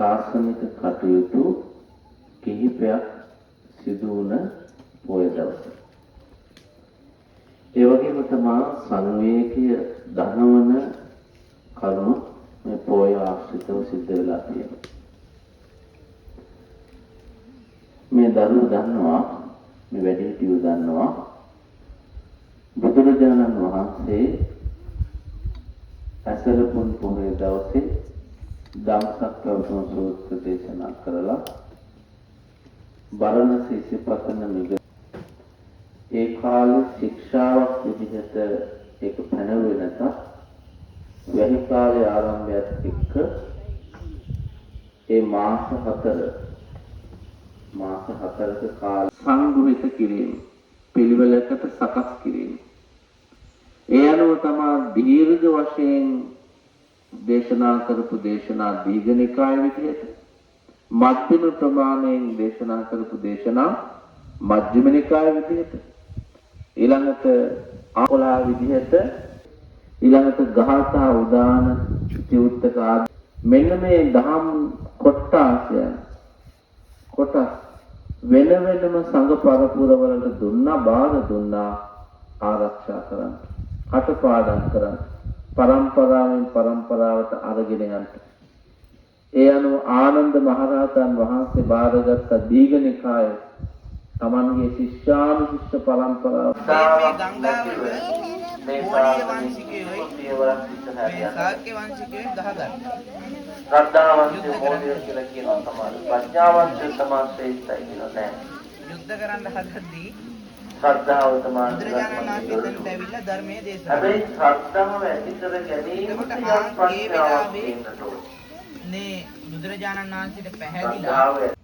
ශාසනික කටයුතු කිහිපයක් සිදු වුණ පොය දවස. ඒ වගේම තමයි සංවේගීය ධනවන කරුණු මේ පොය ආශ්‍රිතව සිද්ධ වෙලා තියෙනවා. මේ දරුවෝ දන්නවා, මේ වැඩිහිටියෝ දන්නවා බුදුරජාණන් වහන්සේ ඇසලපුන් පොහොය දවසේ ධම්සක් ප්‍රවතුන සූත්‍ර දේශනා කරලා බරණස ඉසිපතන මිග ඒ කාලේ ශික්ෂාවක් විදිහට ඒක පැනවෙ නැතත් වැහි කාලේ ආරම්භයත් එක්ක ඒ මාස 4ක කාල සංගුහිත කිරීම පිළිවෙලකට සකස් කිරීම. ඒ අනුව තමයි දීර්ඝ වශයෙන් දේශනා කරපු දේශනා දීඝනිකාය විදිහට, මධ්‍යම ප්‍රමාණයෙන් දේශනා කරපු දේශනා මජ්ක්‍ධිම නිකාය විදිහට, ඊළඟට ආකොලා විදිහට, ඊළඟට ගාථා උදාන චිත්තක ආදී මෙන්න මේ දහම් කොටස් වෙන වෙනම සංඝ පරපුර වලට දුන්නා, බාර දුන්නා, ආරක්ෂා කරන්න, කටපාඩම් කරන්න, පරම්පරාවෙන් පරම්පරාවට අරගෙන යන්න. ඒ අනුව ආනන්ද මහරහතන් වහන්සේ බාරගත් දීඝනිකාය තමන්ගේ ශිෂ්‍යානුශිෂ්‍ය පරම්පරාව මේ ගංගාවල මෝඩිය වංශිකයෝයි මේ ශාක්‍ය වංශිකයෝයි ගහගන්න. ශ්‍රද්ධාවන්ත මෝඩිය කියලා කියනවා තමයි. ප්‍රඥාවන්ත තමයි ශ්‍රේෂ්ඨයි කියලා නෑ. යුද්ධ කරන්න හදද්දී ශ්‍රද්ධාව තමයි බුදුරජාණන් වහන්සේ දැන් ඇවිල්ලා ධර්මයේ දේශනා හැබැයි ශ්‍රද්ධාව ඇති කර ගැනීමට ඒ වෙලාවේ මේ බුදුරජාණන් වහන්සේට පැහැදිලා